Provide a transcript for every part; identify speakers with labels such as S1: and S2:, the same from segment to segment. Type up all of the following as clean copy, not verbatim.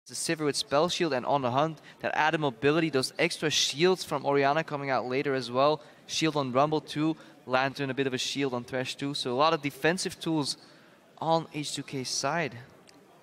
S1: The Sivir with Spell Shield and On the Hunt, that added mobility, those extra shields from Orianna coming out later as well. Shield on Rumble too, Lantern a bit of a shield on Thresh too. So a lot of defensive tools on H2k's side.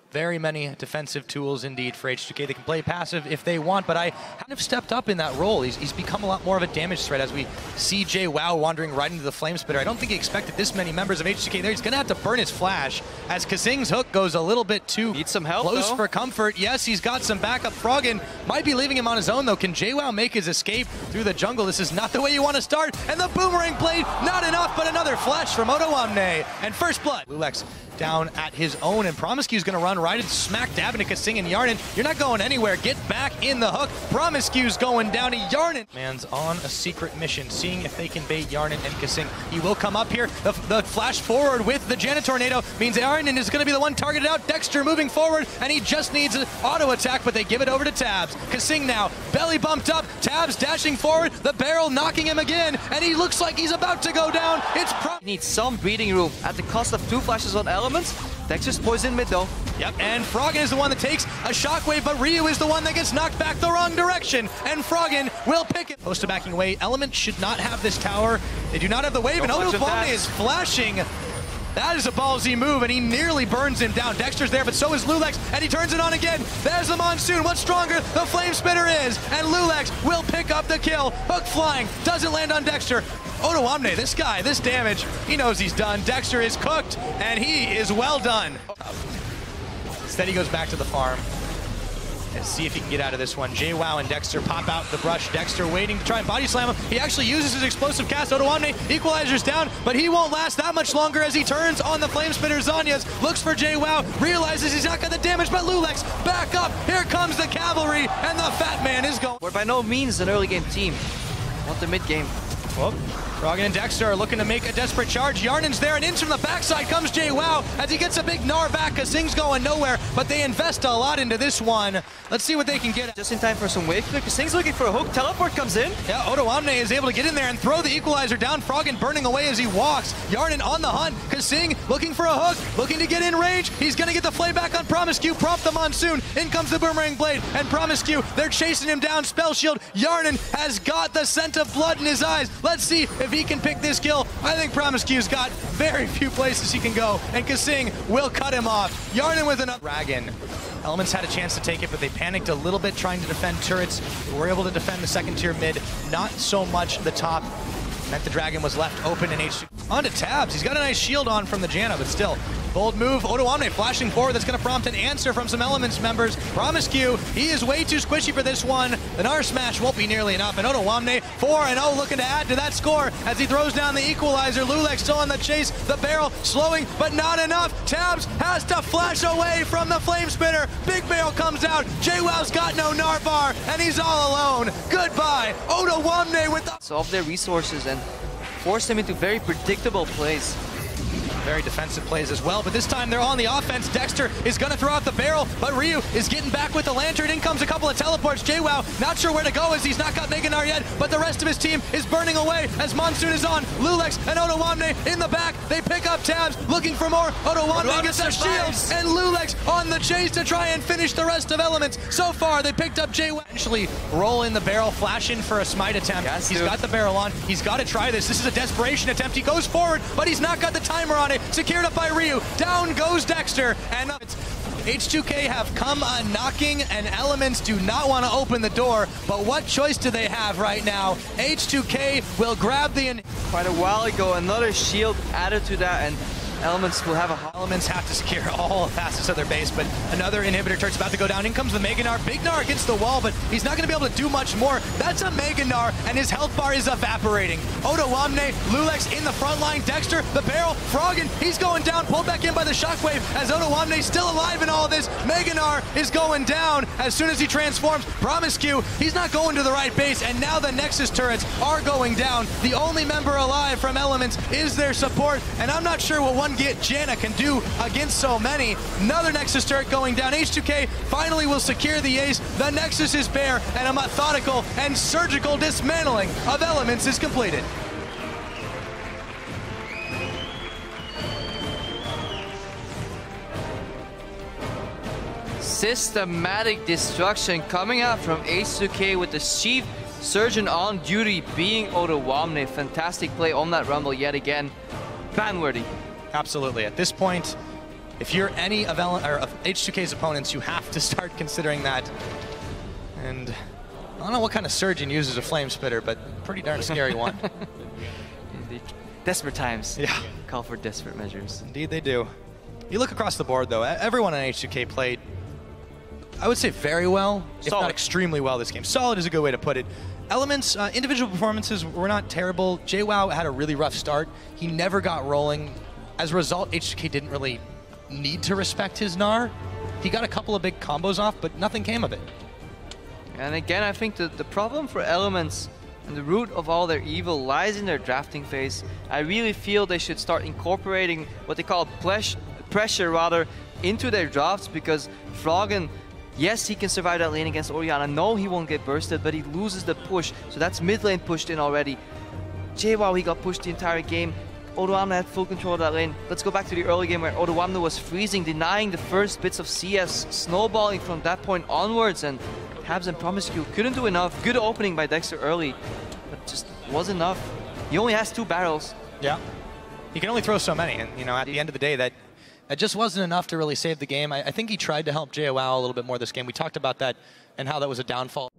S2: Very many defensive tools indeed for H2k. They can play passive if they want, but I kind of stepped up in that role. He's become a lot more of a damage threat as we see JWoww wandering right into the Flame Spitter. I don't think he expected this many members of H2k there. He's going to have to burn his flash as Kasing's hook goes a little bit too
S1: Needs some help,
S2: close
S1: though.
S2: for comfort. Yes, he's got some backup. Froggen might be leaving him on his own though. Can JWoww make his escape through the jungle? This is not the way you want to start. And the Boomerang Blade, not enough, but another flash from Odoamne. And first blood. Lulex down at his own, and Promiscue's gonna run right and smack dab into Kasing and Yarnan. You're not going anywhere. Get back in the hook. Promiscue's going down to Yarnan. Man's on a secret mission, seeing if they can bait Yarnan and Kasing. He will come up here. The flash forward with the Janet Tornado means Yarnan is gonna be the one targeted out. Dexter moving forward, and he just needs an auto attack, but they give it over to Tabs. Kasing now, belly bumped up. Tabs dashing forward, the barrel knocking him again, and he looks like he's about to go down. It's
S1: Needs some breathing room at the cost of 2 flashes on Elements. Dexter's poison mid though.
S2: Yep, and Froggen is the one that takes a shockwave, but Ryu is the one that gets knocked back the wrong direction, and Froggen will pick it. Post to backing away. Element should not have this tower. They do not have the wave, and Odoamne is flashing. That is a ballsy move, and he nearly burns him down. Dexter's there, but so is Lulex, and he turns it on again. There's the Monsoon. What's stronger? The Flame Spitter is, and Lulex will pick up the kill. Hook flying, doesn't land on Dexter. Odoamne, this guy, this damage, he knows he's done. Dexter is cooked, and he is well done. Instead, he goes back to the farm and see if he can get out of this one. JWoww and Dexter pop out the brush. Dexter waiting to try and body slam him. He actually uses his explosive cast. Odoamne equalizer's down, but he won't last that much longer as he turns on the Flame Spitter. Zanyas looks for JWoww, realizes he's not got the damage, but Lulex back up. Here comes the cavalry, and the Fat Man is going.
S1: We're by no means an early game team. Want the mid game.
S2: Well, Froggen and Dexter are looking to make a desperate charge. Yarnan's there, and in from the backside comes JWoww as he gets a big gnar back. Kasing's going nowhere, but they invest a lot into this one. Let's see what they can get.
S1: Just in time for some wave clear. Kasing's looking for a hook. Teleport comes in.
S2: Yeah, Odoamne is able to get in there and throw the equalizer down. Froggen burning away as he walks. Yarnan on the hunt. Kasing looking for a hook, looking to get in range. He's going to get the flay back on Promiscue. Prompt the Monsoon. In comes the Boomerang Blade, and Promiscue, they're chasing him down. Spell Shield. Yarnan has got the scent of blood in his eyes. Let's see if he can pick this kill. I think Promiscue's got very few places he can go, and Kasing will cut him off. Yarnan with another dragon. Elements had a chance to take it, but they panicked a little bit trying to defend turrets. They were able to defend the second tier mid, not so much the top. Meant the dragon was left open in H2. On to Tabs. He's got a nice shield on from the Janna, but still. Bold move. Odoamne flashing forward. That's going to prompt an answer from some Elements members. Promiscue, he is way too squishy for this one. The Gnar Smash won't be nearly enough. And Odoamne, 4-0, looking to add to that score as he throws down the equalizer. Lulex still on the chase. The barrel slowing, but not enough. Tabs has to flash away from the Flame Spitter. Big barrel comes out. JWoww's got no Gnar bar, and he's all alone. Goodbye. Odoamne with the...
S1: Solve their resources and force them into very predictable plays.
S2: Very defensive plays as well, but this time they're on the offense. Dexter is going to throw out the barrel, but Ryu is getting back with the Lantern. In comes a couple of teleports. JWoww not sure where to go as he's not got Mega Gnar yet, but the rest of his team is burning away as Monsoon is on. Lulex and Odoamne in the back. They pick up Tabs, looking for more. Odoamne gets a shield, and Lulex on the chase to try and finish the rest of Elements. So far, they picked up JWoww. Eventually roll in the barrel, flash in for a smite attempt. He's got the barrel on. He's got to try this. This is a desperation attempt. He goes forward, but he's not got the timer on it. Secured up by Ryu. Down goes Dexter, and H2k have come knocking, and Elements do not want to open the door, but what choice do they have right now? H2k will grab the...
S1: Quite a while ago, another shield added to that, and Elements will have a...
S2: Elements have to secure all facets of their base, but another inhibitor turret's about to go down. In comes the Mega Gnar. Big Gnar against the wall, but he's not going to be able to do much more. That's a Mega Gnar, and his health bar is evaporating. Odoamne, Lulex in the front line. Dexter, the barrel. Froggen, he's going down, pulled back in by the shockwave as Odoamne still alive in all of this. Mega Gnar is going down as soon as he transforms. Promiscue, he's not going to the right base, and now the Nexus turrets are going down. The only member alive from Elements is their support, and I'm not sure what one get Janna can do against so many. Another Nexus turret going down. H2k finally will secure the ace. The Nexus is bare, and a methodical and surgical dismantling of Elements is completed.
S1: Systematic destruction coming out from H2k with the Chief Surgeon on duty being Odoamne. Fantastic play on that Rumble yet again. Ban-worthy.
S2: Absolutely. At this point, if you're any of H2k's opponents, you have to start considering that. And I don't know what kind of surgeon uses a flame spitter, but pretty darn scary one.
S1: Indeed. Desperate times.
S2: Yeah.
S1: Call for desperate measures.
S2: Indeed they do. You look across the board, though, everyone on H2k played, I would say, very well, if not extremely well this game. Solid is a good way to put it. Elements, individual performances were not terrible. JWoww had a really rough start. He never got rolling. As a result, H2k didn't really need to respect his Gnar. He got a couple of big combos off, but nothing came of it.
S1: And again, I think the problem for Elements and the root of all their evil lies in their drafting phase. I really feel they should start incorporating what they call pressure rather into their drafts, because Froggen, yes, he can survive that lane against Orianna. No, he won't get bursted, but he loses the push. So that's mid lane pushed in already. JWoww, he got pushed the entire game. Odoamne had full control of that lane. Let's go back to the early game where Odoamne was freezing, denying the first bits of CS, snowballing from that point onwards, and Habs and Promiscue couldn't do enough. Good opening by Dexter early, but just wasn't enough. He only has 2 barrels.
S2: Yeah. He can only throw so many, and at the end of the day, that just wasn't enough to really save the game. I think he tried to help JWoww a little bit more this game. We talked about that and how that was a downfall.